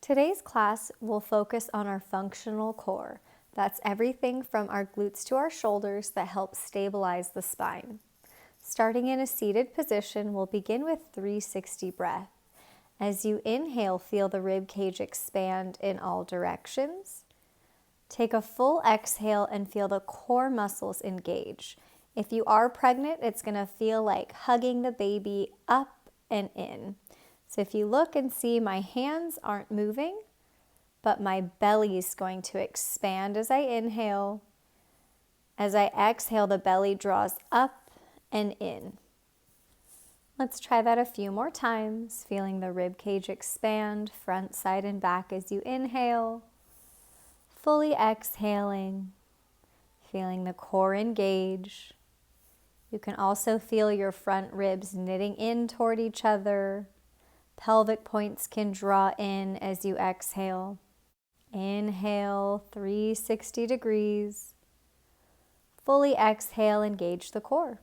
Today's class will focus on our functional core. That's everything from our glutes to our shoulders that help stabilize the spine. Starting in a seated position, we'll begin with 360 breath. As you inhale, feel the rib cage expand in all directions. Take a full exhale and feel the core muscles engage. If you are pregnant, it's going to feel like hugging the baby up and in. So if you look and see, my hands aren't moving, but my belly is going to expand as I inhale. As I exhale, the belly draws up and in. Let's try that a few more times, feeling the rib cage expand front, side, and back as you inhale. Fully exhaling, feeling the core engage. You can also feel your front ribs knitting in toward each other. Pelvic points can draw in as you exhale. Inhale, 360 degrees. Fully exhale, engage the core.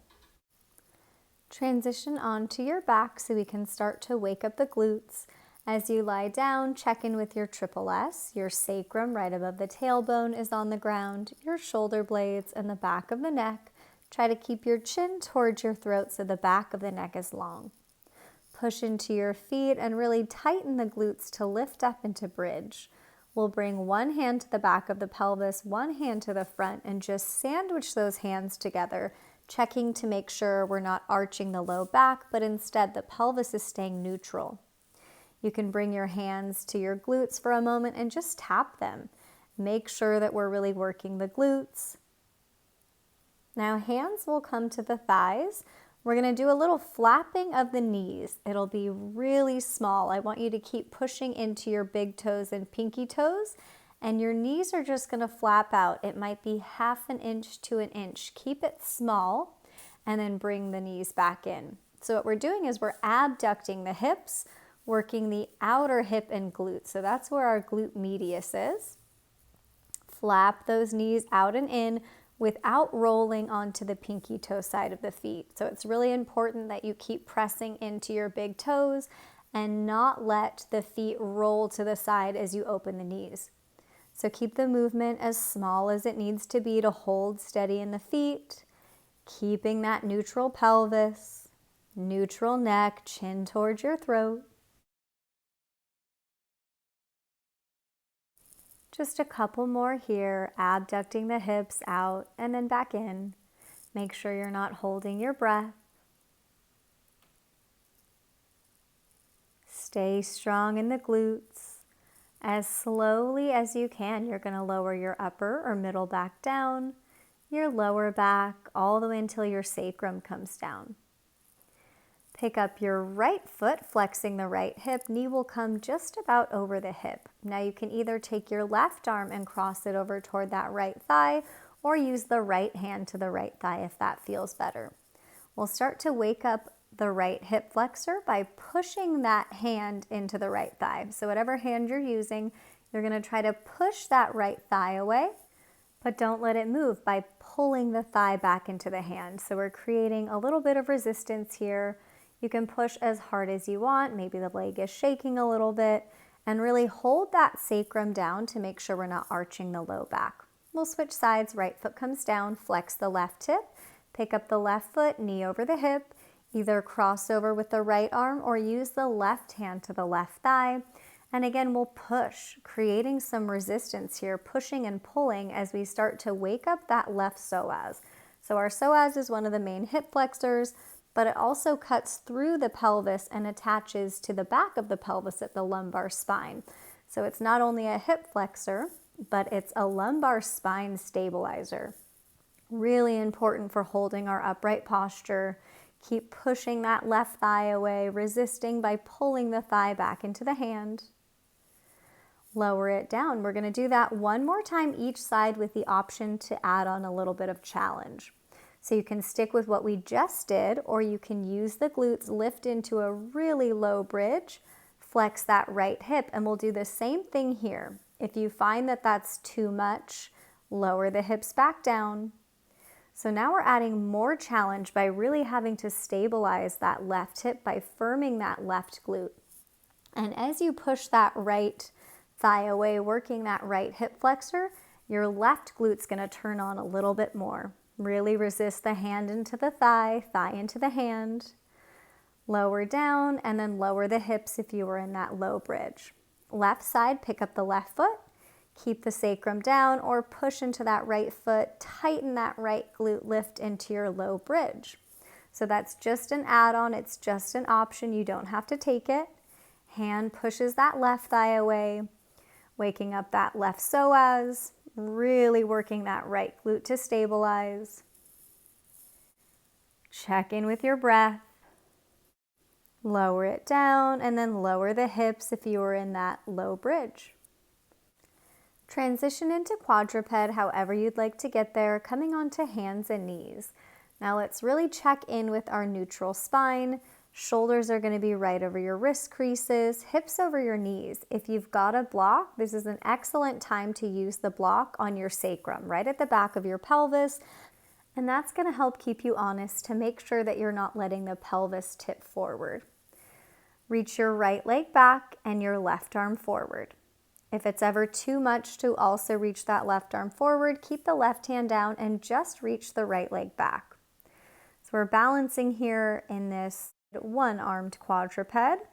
Transition onto your back so we can start to wake up the glutes. As you lie down, check in with your triple S. Your sacrum right above the tailbone is on the ground, your shoulder blades and the back of the neck. Try to keep your chin towards your throat so the back of the neck is long. Push into your feet and really tighten the glutes to lift up into bridge. We'll bring one hand to the back of the pelvis, one hand to the front, and just sandwich those hands together, checking to make sure we're not arching the low back, but instead the pelvis is staying neutral. You can bring your hands to your glutes for a moment and just tap them. Make sure that we're really working the glutes. Now hands will come to the thighs. We're going to do a little flapping of the knees. It'll be really small. I want you to keep pushing into your big toes and pinky toes, and your knees are just going to flap out. It might be 1/2 inch to 1 inch. Keep it small and then bring the knees back in. So what we're doing is we're abducting the hips, working the outer hip and glute. So that's where our glute medius is. Flap those knees out and in without rolling onto the pinky toe side of the feet. So it's really important that you keep pressing into your big toes and not let the feet roll to the side as you open the knees. So keep the movement as small as it needs to be to hold steady in the feet, keeping that neutral pelvis, neutral neck, chin towards your throat. Just a couple more here, abducting the hips out and then back in. Make sure you're not holding your breath. Stay strong in the glutes. As slowly as you can, you're going to lower your upper or middle back down, your lower back, all the way until your sacrum comes down. Pick up your right foot, flexing the right hip. Knee will come just about over the hip. Now you can either take your left arm and cross it over toward that right thigh, or use the right hand to the right thigh if that feels better. We'll start to wake up the right hip flexor by pushing that hand into the right thigh. So whatever hand you're using, you're going to try to push that right thigh away, but don't let it move by pulling the thigh back into the hand. So we're creating a little bit of resistance here. You can push as hard as you want. Maybe the leg is shaking a little bit, and really hold that sacrum down to make sure we're not arching the low back. We'll switch sides. Right foot comes down, flex the left hip, pick up the left foot, knee over the hip, either cross over with the right arm or use the left hand to the left thigh. And again, we'll push, creating some resistance here, pushing and pulling as we start to wake up that left psoas. So our psoas is one of the main hip flexors, but it also cuts through the pelvis and attaches to the back of the pelvis at the lumbar spine. So it's not only a hip flexor, but it's a lumbar spine stabilizer. Really important for holding our upright posture. Keep pushing that left thigh away, resisting by pulling the thigh back into the hand. Lower it down. We're going to do that one more time each side with the option to add on a little bit of challenge. So you can stick with what we just did, or you can use the glutes, lift into a really low bridge, flex that right hip, and we'll do the same thing here. If you find that that's too much, lower the hips back down. So now we're adding more challenge by really having to stabilize that left hip by firming that left glute. And as you push that right thigh away, working that right hip flexor, your left glute's gonna turn on a little bit more. Really resist the hand into the thigh, thigh into the hand. Lower down and then lower the hips if you were in that low bridge. Left side, pick up the left foot, keep the sacrum down or push into that right foot, tighten that right glute, lift into your low bridge. So that's just an add-on, it's just an option, you don't have to take it. Hand pushes that left thigh away, waking up that left psoas, really working that right glute to stabilize. Check in with your breath. Lower it down and then lower the hips if you were in that low bridge. Transition into quadruped however you'd like to get there, coming onto hands and knees. Now let's really check in with our neutral spine. Shoulders are going to be right over your wrist creases, hips over your knees. If you've got a block, this is an excellent time to use the block on your sacrum, right at the back of your pelvis. And that's going to help keep you honest to make sure that you're not letting the pelvis tip forward. Reach your right leg back and your left arm forward. If it's ever too much to also reach that left arm forward, keep the left hand down and just reach the right leg back. So we're balancing here in this one-armed quadruped,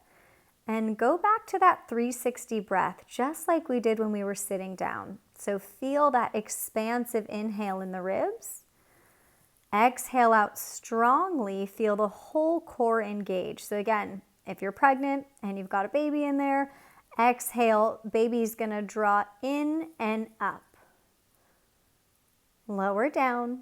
and go back to that 360 breath, just like we did when we were sitting down. So feel that expansive inhale in the ribs. Exhale out strongly, feel the whole core engage. So again, if you're pregnant and you've got a baby in there, exhale, baby's gonna draw in and up. Lower down,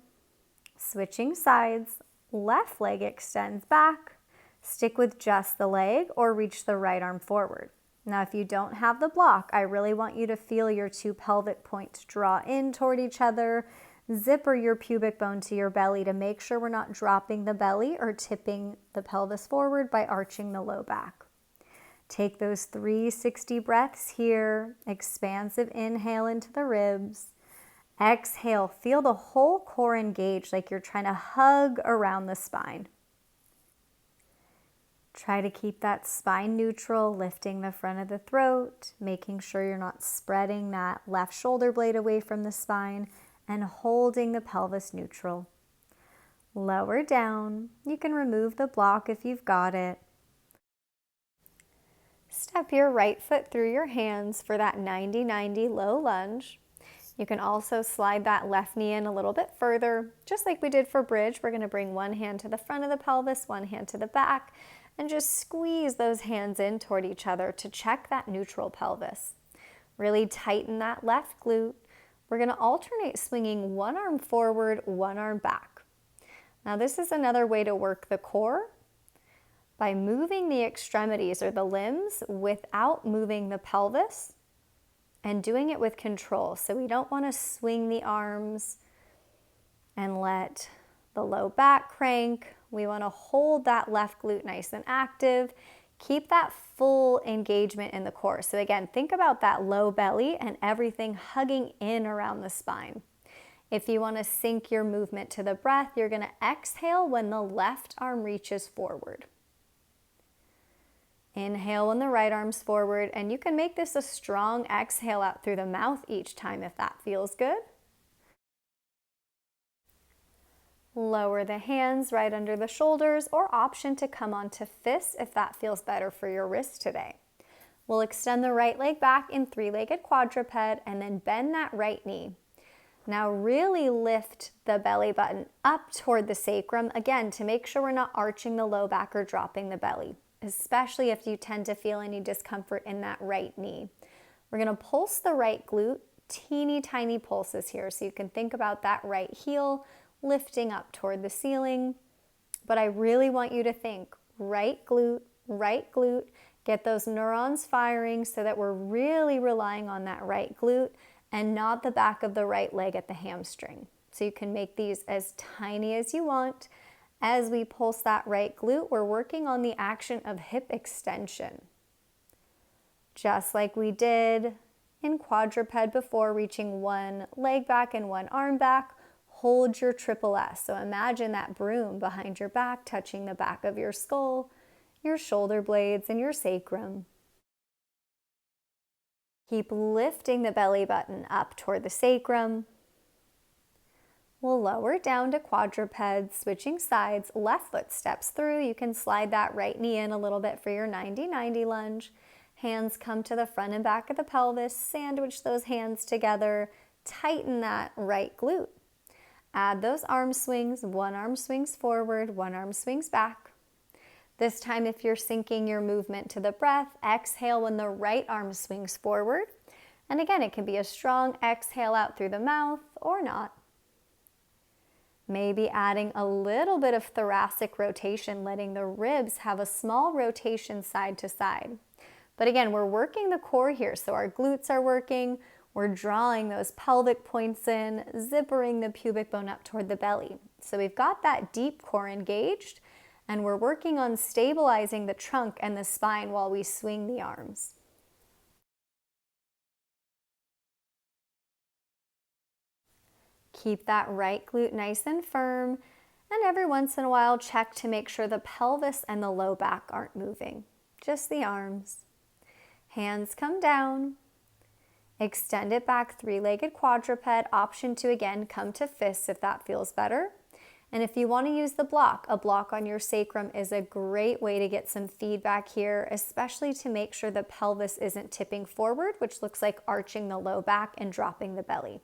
switching sides, left leg extends back, stick with just the leg or reach the right arm forward. Now, if you don't have the block, I really want you to feel your two pelvic points draw in toward each other. Zipper your pubic bone to your belly to make sure we're not dropping the belly or tipping the pelvis forward by arching the low back. Take those 360 breaths here. Expansive inhale into the ribs. Exhale, feel the whole core engage like you're trying to hug around the spine. Try to keep that spine neutral, lifting the front of the throat, making sure you're not spreading that left shoulder blade away from the spine, and holding the pelvis neutral. Lower down. You can remove the block if you've got it. Step your right foot through your hands for that 90-90 low lunge. You can also slide that left knee in a little bit further. Just like we did for bridge, we're going to bring one hand to the front of the pelvis, one hand to the back, and just squeeze those hands in toward each other to check that neutral pelvis. Really tighten that left glute. We're going to alternate swinging one arm forward, one arm back. Now this is another way to work the core by moving the extremities or the limbs without moving the pelvis and doing it with control. So we don't want to swing the arms and let the low back crank. We want to hold that left glute nice and active. Keep that full engagement in the core. So again, think about that low belly and everything hugging in around the spine. If you want to sync your movement to the breath, you're going to exhale when the left arm reaches forward. Inhale when the right arm's forward, and you can make this a strong exhale out through the mouth each time if that feels good. Lower the hands right under the shoulders, or option to come onto fists if that feels better for your wrist today. We'll extend the right leg back in three-legged quadruped and then bend that right knee. Now really lift the belly button up toward the sacrum, again, to make sure we're not arching the low back or dropping the belly, especially if you tend to feel any discomfort in that right knee. We're going to pulse the right glute, teeny tiny pulses here, so you can think about that right heel lifting up toward the ceiling. But I really want you to think right glute, get those neurons firing so that we're really relying on that right glute and not the back of the right leg at the hamstring. So you can make these as tiny as you want. As we pulse that right glute, we're working on the action of hip extension. Just like we did in quadruped before, reaching one leg back and one arm back, hold your triple S. So imagine that broom behind your back touching the back of your skull, your shoulder blades, and your sacrum. Keep lifting the belly button up toward the sacrum. We'll lower down to quadruped, switching sides, left foot steps through. You can slide that right knee in a little bit for your 90-90 lunge. Hands come to the front and back of the pelvis, sandwich those hands together, tighten that right glute. Add those arm swings, one arm swings forward, one arm swings back. This time, if you're syncing your movement to the breath, exhale when the right arm swings forward. And again, it can be a strong exhale out through the mouth or not. Maybe adding a little bit of thoracic rotation, letting the ribs have a small rotation side to side. But again, we're working the core here, so our glutes are working. We're drawing those pelvic points in, zippering the pubic bone up toward the belly. So we've got that deep core engaged, and we're working on stabilizing the trunk and the spine while we swing the arms. Keep that right glute nice and firm, and every once in a while check to make sure the pelvis and the low back aren't moving, just the arms. Hands come down, extend it back, three-legged quadruped, option to again come to fists if that feels better. And if you want to use the block, a block on your sacrum is a great way to get some feedback here, especially to make sure the pelvis isn't tipping forward, which looks like arching the low back and dropping the belly.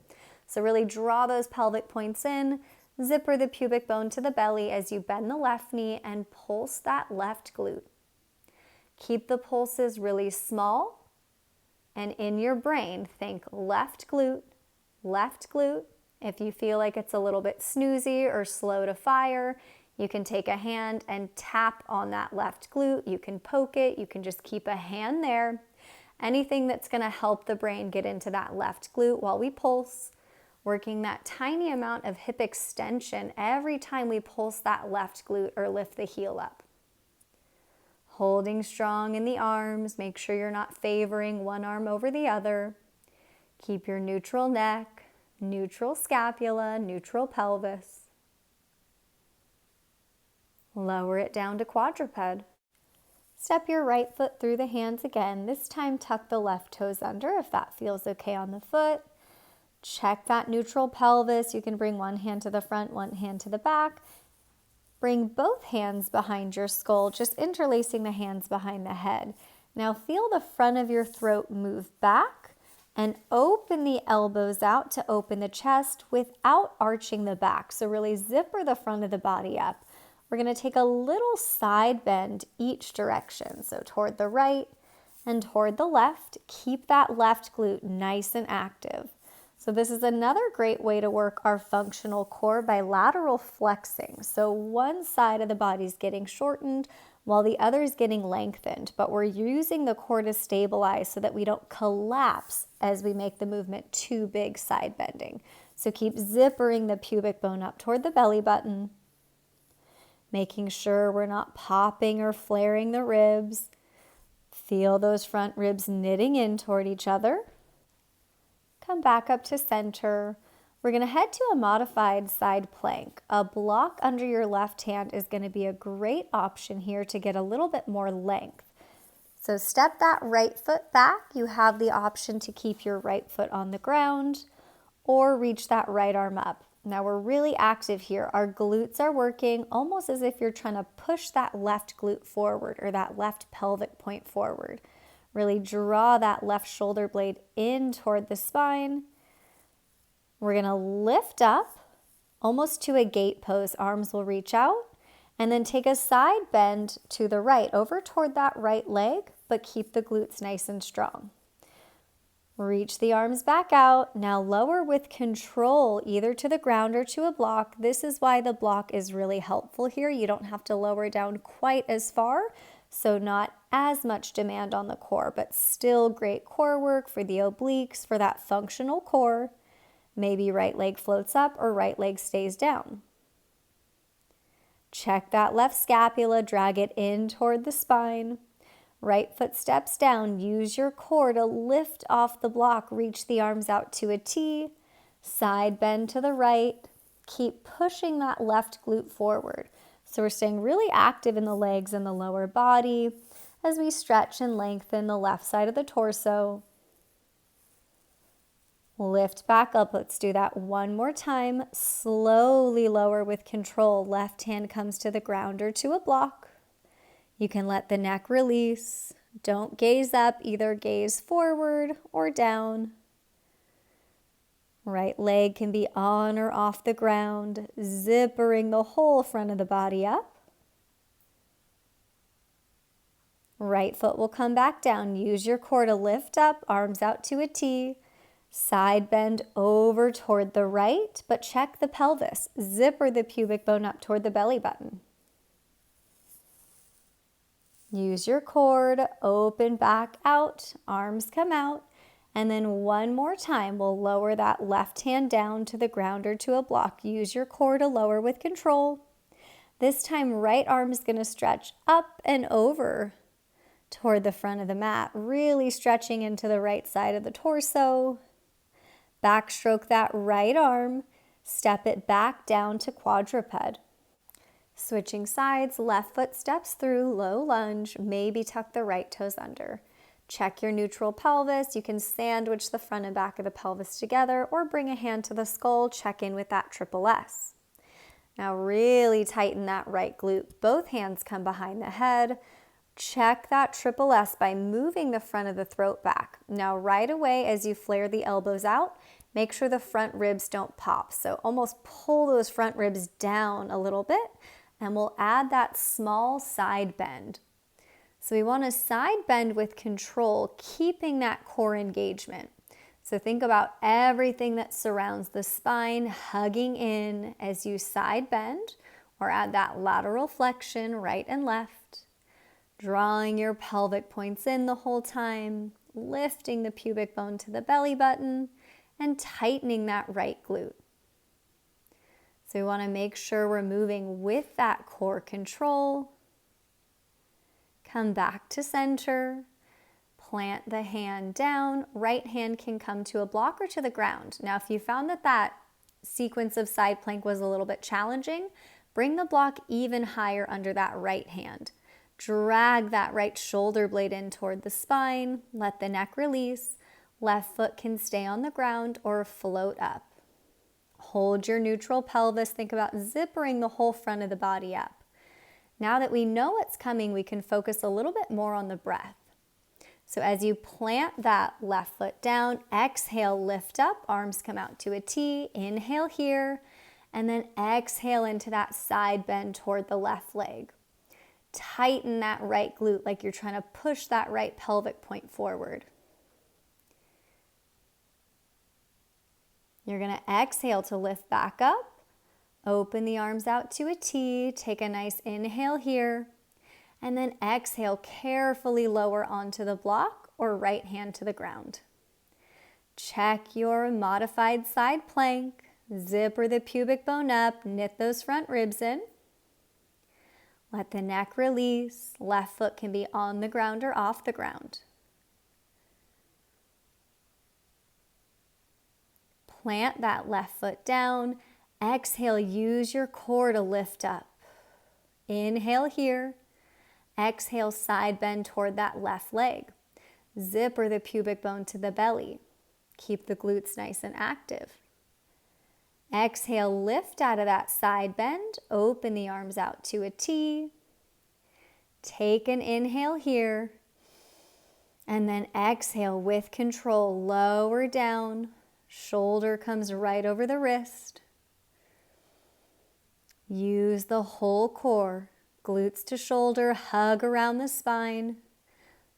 So really draw those pelvic points in, zipper the pubic bone to the belly as you bend the left knee and pulse that left glute. Keep the pulses really small, and in your brain, think left glute, left glute. If you feel like it's a little bit snoozy or slow to fire, you can take a hand and tap on that left glute. You can poke it, you can just keep a hand there. Anything that's gonna help the brain get into that left glute while we pulse. Working that tiny amount of hip extension every time we pulse that left glute or lift the heel up. Holding strong in the arms, make sure you're not favoring one arm over the other. Keep your neutral neck, neutral scapula, neutral pelvis. Lower it down to quadruped. Step your right foot through the hands again. This time tuck the left toes under if that feels okay on the foot. Check that neutral pelvis. You can bring one hand to the front, one hand to the back. Bring both hands behind your skull, just interlacing the hands behind the head. Now feel the front of your throat move back and open the elbows out to open the chest without arching the back. So really zipper the front of the body up. We're going to take a little side bend each direction. So toward the right and toward the left. Keep that left glute nice and active. So this is another great way to work our functional core by lateral flexing. So one side of the body is getting shortened while the other is getting lengthened, but we're using the core to stabilize so that we don't collapse as we make the movement too big side bending. So keep zippering the pubic bone up toward the belly button, making sure we're not popping or flaring the ribs. Feel those front ribs knitting in toward each other. Come back up to center. We're going to head to a modified side plank. A block under your left hand is going to be a great option here to get a little bit more length. So step that right foot back. You have the option to keep your right foot on the ground or reach that right arm up. Now we're really active here. Our glutes are working almost as if you're trying to push that left glute forward or that left pelvic point forward. Really draw that left shoulder blade in toward the spine. We're going to lift up almost to a gate pose. Arms will reach out and then take a side bend to the right over toward that right leg, but keep the glutes nice and strong. Reach the arms back out. Now lower with control either to the ground or to a block. This is why the block is really helpful here. You don't have to lower down quite as far. So not as much demand on the core, but still great core work for the obliques, for that functional core. Maybe right leg floats up or right leg stays down. Check that left scapula, drag it in toward the spine. Right foot steps down. Use your core to lift off the block. Reach the arms out to a T. Side bend to the right. Keep pushing that left glute forward. So we're staying really active in the legs and the lower body as we stretch and lengthen the left side of the torso. Lift back up. Let's do that one more time. Slowly lower with control. Left hand comes to the ground or to a block. You can let the neck release. Don't gaze up, either gaze forward or down. Right leg can be on or off the ground, zippering the whole front of the body up. Right foot will come back down. Use your core to lift up, arms out to a T. Side bend over toward the right, but check the pelvis. Zipper the pubic bone up toward the belly button. Use your core to open back out, arms come out, and then one more time we'll lower that left hand down to the ground or to a block. Use your core to lower with control. This time right arm is going to stretch up and over toward the front of the mat, really stretching into the right side of the torso. Backstroke that right arm, step it back down to quadruped. Switching sides, left foot steps through, low lunge, maybe tuck the right toes under. Check your neutral pelvis. You can sandwich the front and back of the pelvis together or bring a hand to the skull, check in with that triple S. Now really tighten that right glute. Both hands come behind the head. Check that triple S by moving the front of the throat back. Now right away as you flare the elbows out, make sure the front ribs don't pop. So almost pull those front ribs down a little bit, and we'll add that small side bend. So we want to side bend with control, keeping that core engagement. So think about everything that surrounds the spine, hugging in as you side bend or add that lateral flexion right and left. Drawing your pelvic points in the whole time, lifting the pubic bone to the belly button, and tightening that right glute. So we want to make sure we're moving with that core control. Come back to center. Plant the hand down. Right hand can come to a block or to the ground. Now, if you found that sequence of side plank was a little bit challenging, bring the block even higher under that right hand. Drag that right shoulder blade in toward the spine. Let the neck release. Left foot can stay on the ground or float up. Hold your neutral pelvis. Think about zippering the whole front of the body up. Now that we know what's coming, we can focus a little bit more on the breath. So as you plant that left foot down, exhale, lift up, arms come out to a T. Inhale here, and then exhale into that side bend toward the left leg. Tighten that right glute like you're trying to push that right pelvic point forward. You're going to exhale to lift back up. Open the arms out to a T. Take a nice inhale here. And then exhale, carefully lower onto the block or right hand to the ground. Check your modified side plank. Zipper the pubic bone up. Knit those front ribs in. Let the neck release. Left foot can be on the ground or off the ground. Plant that left foot down. Exhale, use your core to lift up. Inhale here. Exhale, side bend toward that left leg. Zipper the pubic bone to the belly. Keep the glutes nice and active. Exhale, lift out of that side bend. Open the arms out to a T. Take an inhale here. And then exhale with control. Lower down. Shoulder comes right over the wrist. Use the whole core. Glutes to shoulder, hug around the spine.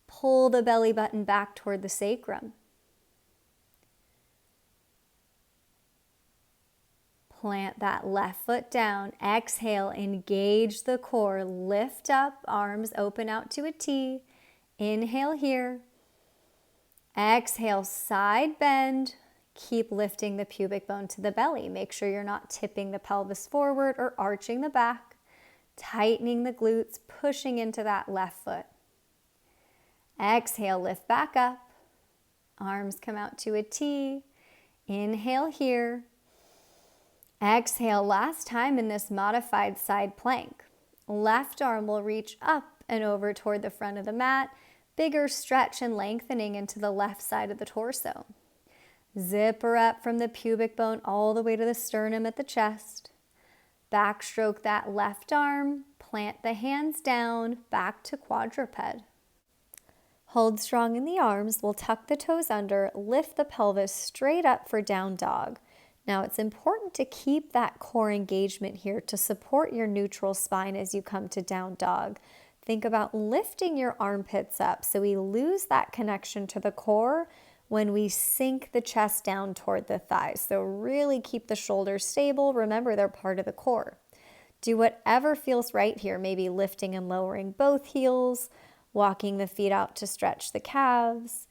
Pull the belly button back toward the sacrum. Plant that left foot down. Exhale, engage the core. Lift up, arms open out to a T. Inhale here. Exhale, side bend. Keep lifting the pubic bone to the belly. Make sure you're not tipping the pelvis forward or arching the back. Tightening the glutes, pushing into that left foot. Exhale, lift back up. Arms come out to a T. Inhale here. Exhale, last time in this modified side plank. Left arm will reach up and over toward the front of the mat. Bigger stretch and lengthening into the left side of the torso. Zipper up from the pubic bone all the way to the sternum at the chest. Backstroke that left arm, plant the hands down, back to quadruped. Hold strong in the arms. We'll tuck the toes under, lift the pelvis straight up for down dog. Now it's important to keep that core engagement here to support your neutral spine as you come to down dog. Think about lifting your armpits up so we lose that connection to the core when we sink the chest down toward the thighs. So really keep the shoulders stable. Remember, they're part of the core. Do whatever feels right here, maybe lifting and lowering both heels, walking the feet out to stretch the calves.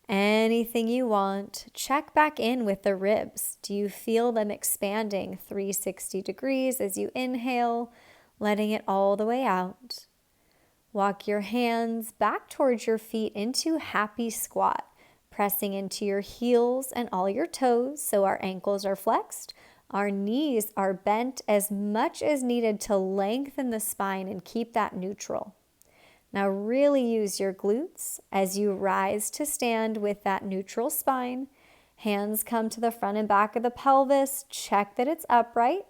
Anything you want. Check back in with the ribs. Do you feel them expanding 360 degrees as you inhale, letting it all the way out? Walk your hands back towards your feet into happy squat, pressing into your heels and all your toes so our ankles are flexed. Our knees are bent as much as needed to lengthen the spine and keep that neutral. Now really use your glutes as you rise to stand with that neutral spine. Hands come to the front and back of the pelvis. Check that it's upright.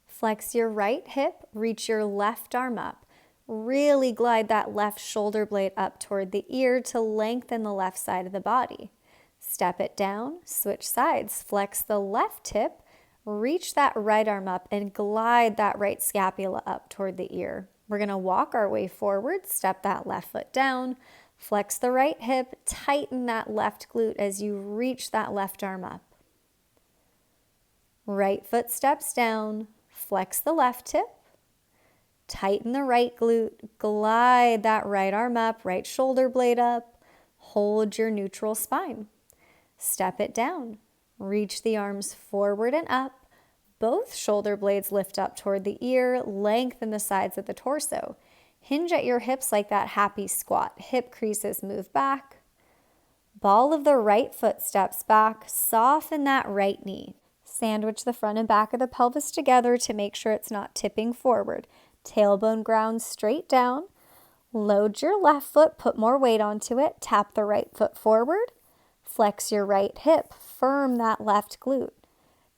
Flex your right hip, reach your left arm up. Really glide that left shoulder blade up toward the ear to lengthen the left side of the body. Step it down, switch sides, flex the left hip, reach that right arm up and glide that right scapula up toward the ear. We're going to walk our way forward, step that left foot down, flex the right hip, tighten that left glute as you reach that left arm up. Right foot steps down, flex the left hip, tighten the right glute, glide that right arm up, right shoulder blade up, hold your neutral spine. Step it down, reach the arms forward and up. Both shoulder blades lift up toward the ear, lengthen the sides of the torso. Hinge at your hips like that happy squat. Hip creases move back. Ball of the right foot steps back. Soften that right knee. Sandwich the front and back of the pelvis together to make sure it's not tipping forward. Tailbone grounds straight down. Load your left foot, put more weight onto it. Tap the right foot forward. Flex your right hip. Firm that left glute.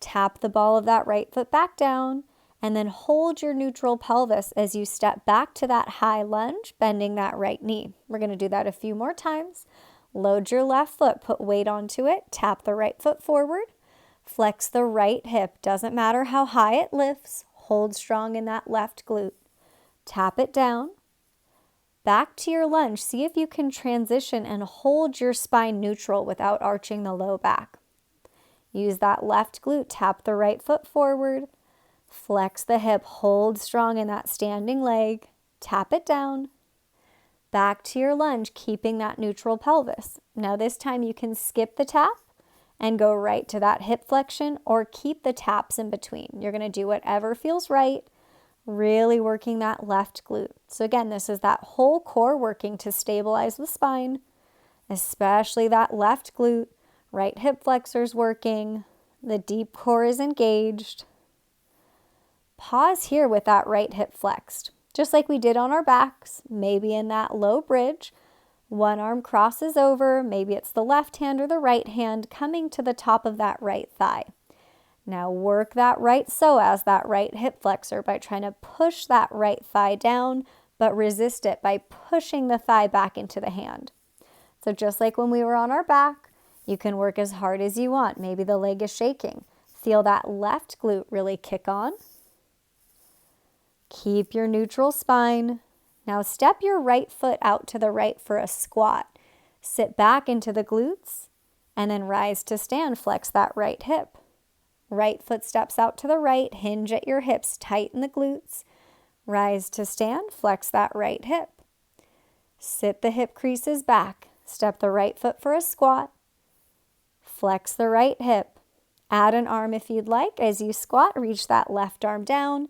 Tap the ball of that right foot back down, and then hold your neutral pelvis as you step back to that high lunge, bending that right knee. We're going to do that a few more times. Load your left foot, put weight onto it, tap the right foot forward, flex the right hip. Doesn't matter how high it lifts, hold strong in that left glute. Tap it down. Back to your lunge. See if you can transition and hold your spine neutral without arching the low back. Use that left glute, tap the right foot forward, flex the hip, hold strong in that standing leg, tap it down, back to your lunge, keeping that neutral pelvis. Now this time you can skip the tap and go right to that hip flexion or keep the taps in between. You're going to do whatever feels right, really working that left glute. So again, this is that whole core working to stabilize the spine, especially that left glute. Right hip flexors working. The deep core is engaged. Pause here with that right hip flexed. Just like we did on our backs, maybe in that low bridge. One arm crosses over. Maybe it's the left hand or the right hand coming to the top of that right thigh. Now work that right psoas, that right hip flexor, by trying to push that right thigh down, but resist it by pushing the thigh back into the hand. So just like when we were on our back, you can work as hard as you want. Maybe the leg is shaking. Feel that left glute really kick on. Keep your neutral spine. Now step your right foot out to the right for a squat. Sit back into the glutes and then rise to stand. Flex that right hip. Right foot steps out to the right. Hinge at your hips. Tighten the glutes. Rise to stand. Flex that right hip. Sit the hip creases back. Step the right foot for a squat. Flex the right hip. Add an arm if you'd like. As you squat, reach that left arm down.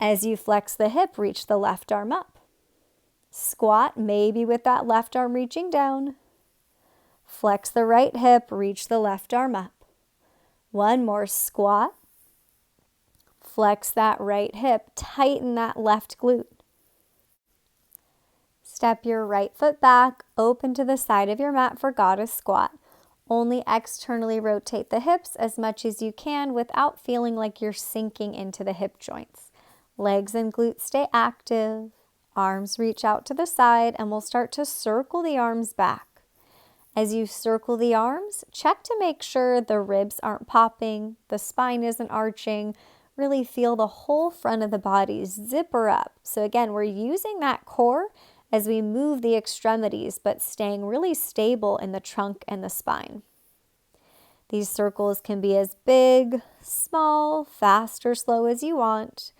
As you flex the hip, reach the left arm up. Squat, maybe with that left arm reaching down. Flex the right hip, reach the left arm up. One more squat. Flex that right hip, tighten that left glute. Step your right foot back, open to the side of your mat for goddess squat. Only externally rotate the hips as much as you can without feeling like you're sinking into the hip joints. Legs and glutes stay active. Arms reach out to the side, and we'll start to circle the arms back. As you circle the arms, check to make sure the ribs aren't popping, the spine isn't arching. Really feel the whole front of the body zipper up. So again, we're using that core as we move the extremities, but staying really stable in the trunk and the spine. These circles can be as big, small, fast, or slow as you want.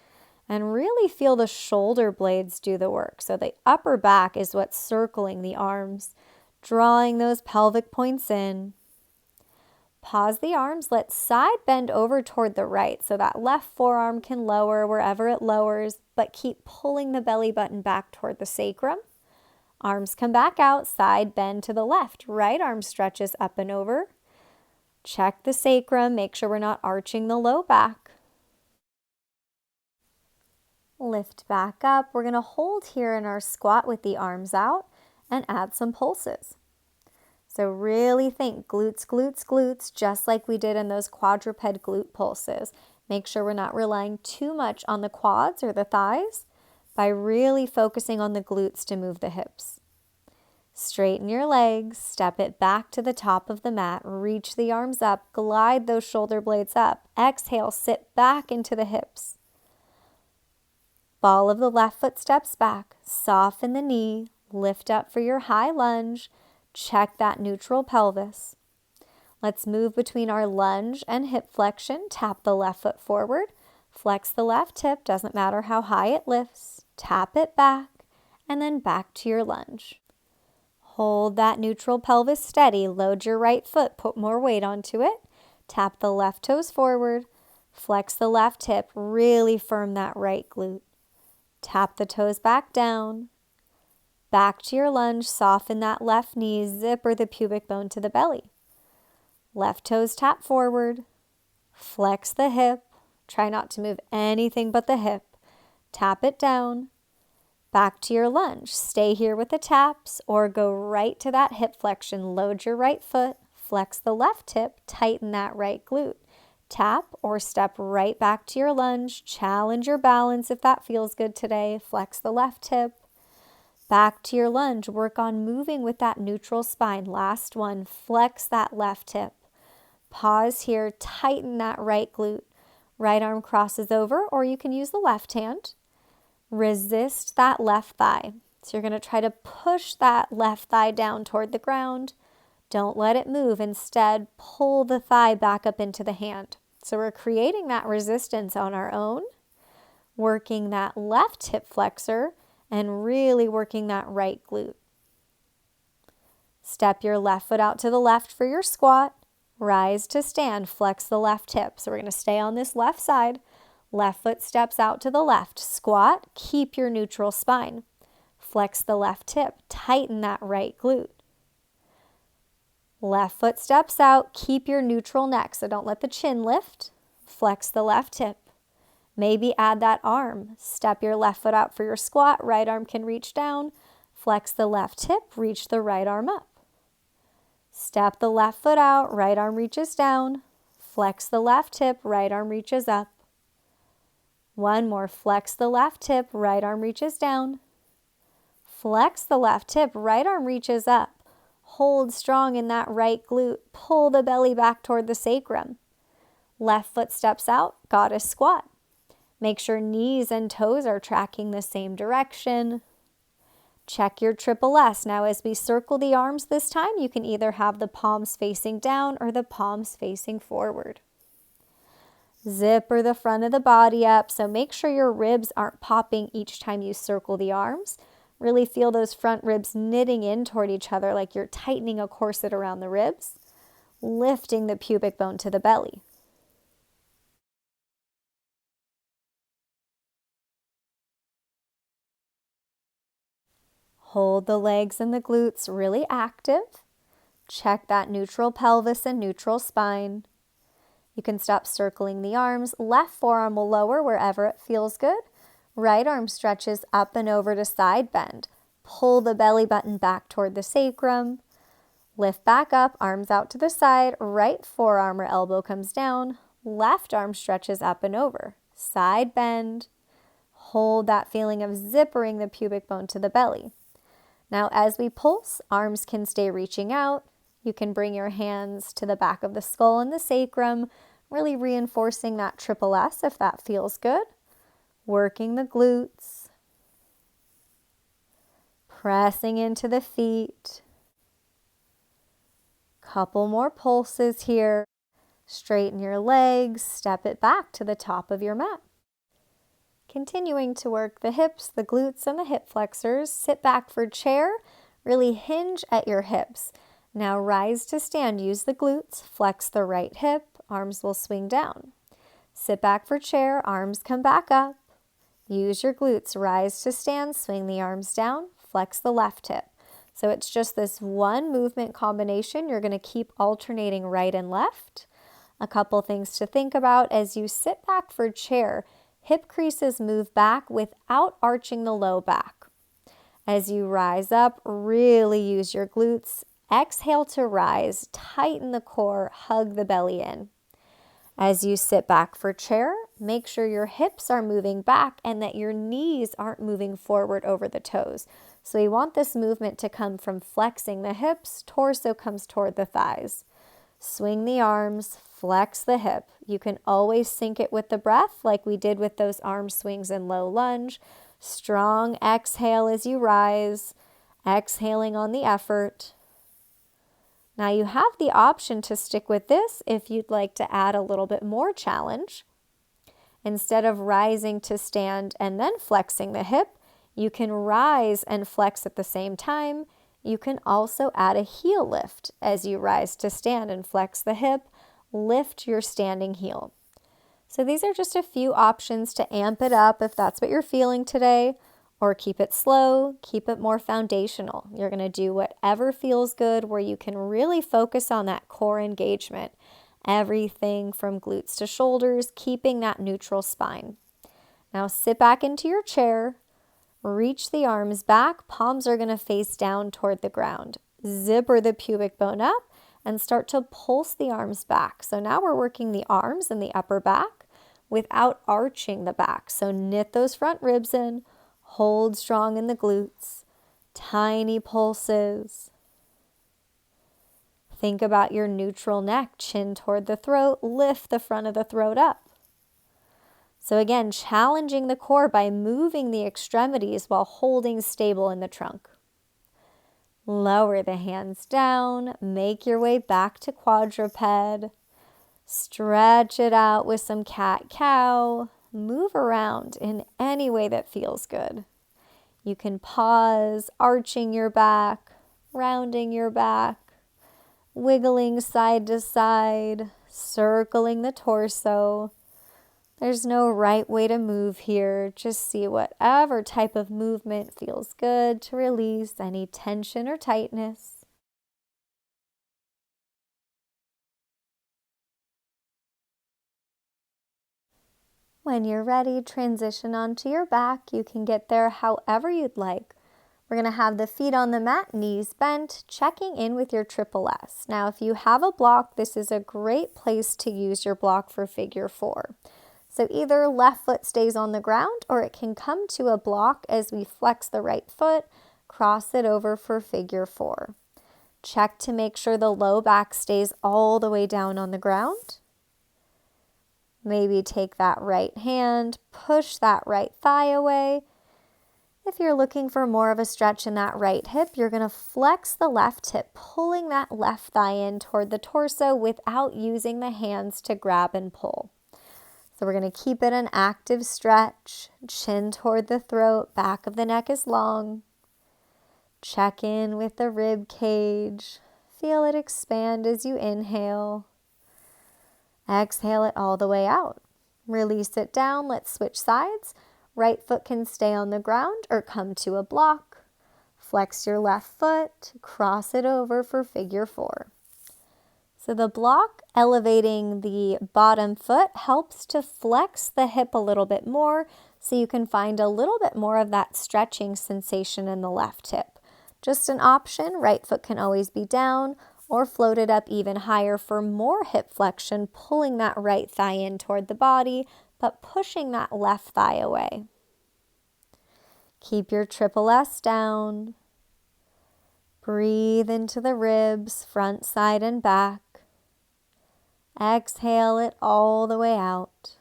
And really feel the shoulder blades do the work. So the upper back is what's circling the arms, drawing those pelvic points in. Pause the arms, let side bend over toward the right so that left forearm can lower wherever it lowers, but keep pulling the belly button back toward the sacrum. Arms come back out, side bend to the left. Right arm stretches up and over. Check the sacrum, make sure we're not arching the low back. Lift back up. We're going to hold here in our squat with the arms out and add some pulses. So really think glutes, glutes, glutes, just like we did in those quadruped glute pulses. Make sure we're not relying too much on the quads or the thighs by really focusing on the glutes to move the hips. Straighten your legs, step it back to the top of the mat, reach the arms up, glide those shoulder blades up. Exhale, sit back into the hips. Ball of the left foot steps back, soften the knee, lift up for your high lunge, check that neutral pelvis. Let's move between our lunge and hip flexion, tap the left foot forward, flex the left hip, doesn't matter how high it lifts, tap it back, and then back to your lunge. Hold that neutral pelvis steady, load your right foot, put more weight onto it, tap the left toes forward, flex the left hip, really firm that right glute. Tap the toes back down. Back to your lunge, soften that left knee, zipper the pubic bone to the belly. Left toes tap forward. Flex the hip. Try not to move anything but the hip. Tap it down. Back to your lunge. Stay here with the taps or go right to that hip flexion. Load your right foot. Flex the left hip. Tighten that right glute. Tap or step right back to your lunge. Challenge your balance if that feels good today. Flex the left hip. Back to your lunge. Work on moving with that neutral spine. Last one. Flex that left hip. Pause here. Tighten that right glute. Right arm crosses over, or you can use the left hand. Resist that left thigh. So you're going to try to push that left thigh down toward the ground. Don't let it move. Instead, pull the thigh back up into the hand. So we're creating that resistance on our own, working that left hip flexor, and really working that right glute. Step your left foot out to the left for your squat. Rise to stand, flex the left hip. So we're going to stay on this left side. Left foot steps out to the left. Squat, keep your neutral spine. Flex the left hip, tighten that right glute. Left foot steps out, keep your neutral neck, so don't let the chin lift. Flex the left hip. Maybe add that arm. Step your left foot out for your squat, right arm can reach down. Flex the left hip, reach the right arm up. Step the left foot out, right arm reaches down. Flex the left hip, right arm reaches up. One more, flex the left hip, right arm reaches down. Flex the left hip, right arm reaches up. Hold strong in that right glute. Pull the belly back toward the sacrum. Left foot steps out, goddess squat. Make sure knees and toes are tracking the same direction. Check your triple S. Now as we circle the arms this time, you can either have the palms facing down or the palms facing forward. Zipper the front of the body up, so make sure your ribs aren't popping each time you circle the arms. Really feel those front ribs knitting in toward each other like you're tightening a corset around the ribs, lifting the pubic bone to the belly. Hold the legs and the glutes really active. Check that neutral pelvis and neutral spine. You can stop circling the arms. Left forearm will lower wherever it feels good. Right arm stretches up and over to side bend. Pull the belly button back toward the sacrum. Lift back up, arms out to the side, right forearm or elbow comes down, left arm stretches up and over, side bend. Hold that feeling of zippering the pubic bone to the belly. Now as we pulse, arms can stay reaching out. You can bring your hands to the back of the skull and the sacrum, really reinforcing that triple S if that feels good. Working the glutes. Pressing into the feet. Couple more pulses here. Straighten your legs, step it back to the top of your mat. Continuing to work the hips, the glutes, and the hip flexors. Sit back for chair. Really hinge at your hips. Now rise to stand. Use the glutes. Flex the right hip. Arms will swing down. Sit back for chair. Arms come back up. Use your glutes. Rise to stand. Swing the arms down. Flex the left hip. So it's just this one movement combination. You're going to keep alternating right and left. A couple things to think about as you sit back for chair. Hip creases move back without arching the low back. As you rise up, really use your glutes. Exhale to rise. Tighten the core. Hug the belly in. As you sit back for chair, make sure your hips are moving back and that your knees aren't moving forward over the toes. So we want this movement to come from flexing the hips, torso comes toward the thighs. Swing the arms, flex the hip. You can always sync it with the breath like we did with those arm swings in low lunge. Strong exhale as you rise, exhaling on the effort. Now you have the option to stick with this if you'd like to add a little bit more challenge. Instead of rising to stand and then flexing the hip, you can rise and flex at the same time. You can also add a heel lift as you rise to stand and flex the hip. Lift your standing heel. So these are just a few options to amp it up if that's what you're feeling today, or keep it slow, keep it more foundational. You're going to do whatever feels good where you can really focus on that core engagement. Everything from glutes to shoulders, keeping that neutral spine. Now sit back into your chair. Reach the arms back. Palms are going to face down toward the ground. Zipper the pubic bone up and start to pulse the arms back. So now we're working the arms and the upper back without arching the back. So knit those front ribs in. Hold strong in the glutes. Tiny pulses. Think about your neutral neck, chin toward the throat. Lift the front of the throat up. So again, challenging the core by moving the extremities while holding stable in the trunk. Lower the hands down. Make your way back to quadruped. Stretch it out with some cat-cow. Move around in any way that feels good. You can pause, arching your back, rounding your back, wiggling side to side, circling the torso. There's no right way to move here. Just see whatever type of movement feels good to release any tension or tightness. When you're ready, transition onto your back. You can get there however you'd like. We're going to have the feet on the mat, knees bent, checking in with your triple S. Now, if you have a block, this is a great place to use your block for figure 4. So either left foot stays on the ground or it can come to a block as we flex the right foot, cross it over for figure 4. Check to make sure the low back stays all the way down on the ground. Maybe take that right hand, push that right thigh away. If you're looking for more of a stretch in that right hip, you're going to flex the left hip, pulling that left thigh in toward the torso without using the hands to grab and pull. So we're going to keep it an active stretch, chin toward the throat, back of the neck is long. Check in with the rib cage. Feel it expand as you inhale. Exhale it all the way out. Release it down. Let's switch sides. Right foot can stay on the ground or come to a block. Flex your left foot, cross it over for figure 4. So the block elevating the bottom foot helps to flex the hip a little bit more so you can find a little bit more of that stretching sensation in the left hip. Just an option, right foot can always be down or floated up even higher for more hip flexion, pulling that right thigh in toward the body, but pushing that left thigh away. Keep your triple S down. Breathe into the ribs, front, side, and back. Exhale it all the way out.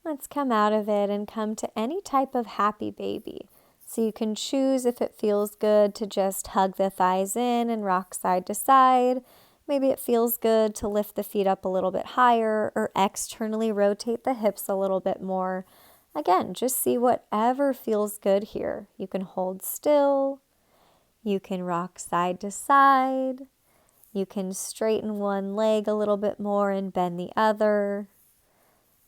Let's come out of it and come to any type of happy baby. So you can choose, if it feels good, to just hug the thighs in and rock side to side. Maybe it feels good to lift the feet up a little bit higher or externally rotate the hips a little bit more. Again, just see whatever feels good here. You can hold still. You can rock side to side. You can straighten one leg a little bit more and bend the other.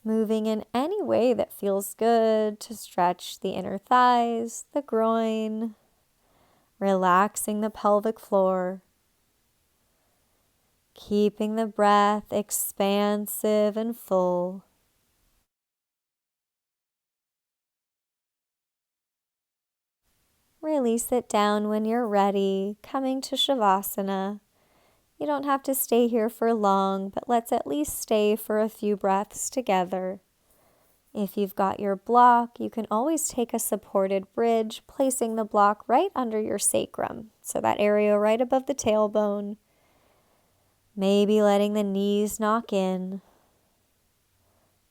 Moving in any way that feels good to stretch the inner thighs, the groin, relaxing the pelvic floor. Keeping the breath expansive and full. Release it down when you're ready, coming to Shavasana. You don't have to stay here for long, but let's at least stay for a few breaths together. If you've got your block, you can always take a supported bridge, placing the block right under your sacrum, so that area right above the tailbone. Maybe letting the knees knock in.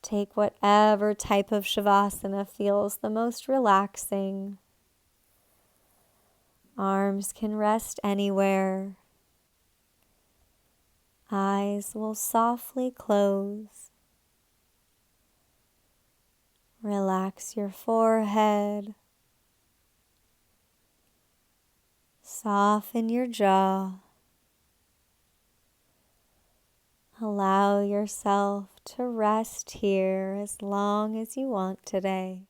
Take whatever type of Shavasana feels the most relaxing. Arms can rest anywhere. Eyes will softly close. Relax your forehead. Soften your jaw. Allow yourself to rest here as long as you want today.